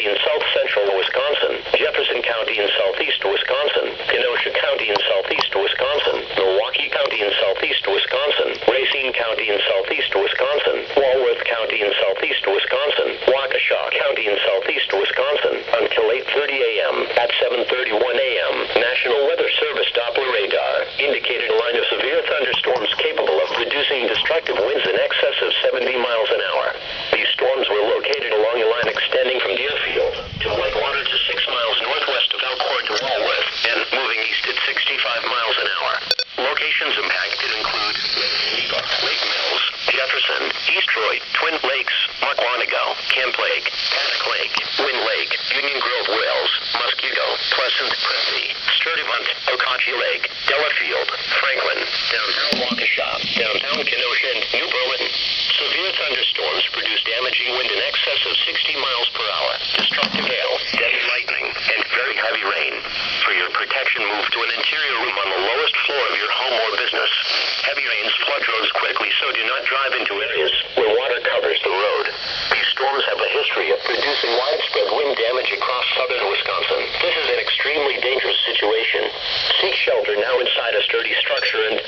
County in south-central Wisconsin, Jefferson County in southeast Wisconsin, Kenosha County in southeast Wisconsin, Milwaukee County in southeast Wisconsin, Racine County in southeast Wisconsin, Walworth County in southeast Wisconsin, Waukesha County in southeast Wisconsin, until 8:30 a.m. At 7:31 a.m., National Weather Service Doppler radar indicated a line of severe thunderstorms capable of producing destructive winds in excess of 70 miles an hour. These storms were located along a line extending from Deerfield to Whitewater to 6 miles northwest of Elkhorn to Walworth, and moving east at 65 miles an hour. Locations impacted include Lake Mills, Jefferson, East Troy, Twin Lakes, Muckwonago, Camp Lake, Paddock Lake, Wind Lake, Union Grove, Wales, Muskego, Pleasant, Prairie, Sturtevant, Okauchee Lake, Delafield, Franklin, downtown Waukesha, downtown Kenosha, and New Berlin. Severe thunderstorms produce damaging wind in excess of 60 miles per hour, destructive hail, deadly lightning, and very heavy rain. For your protection, move to an interior room on the lowest floor of your home or business. Heavy rains flood roads quickly, so do not drive into areas where water covers the road. These storms have a history of producing widespread wind damage across southern Wisconsin. This is an extremely dangerous situation. Seek shelter now inside a sturdy structure and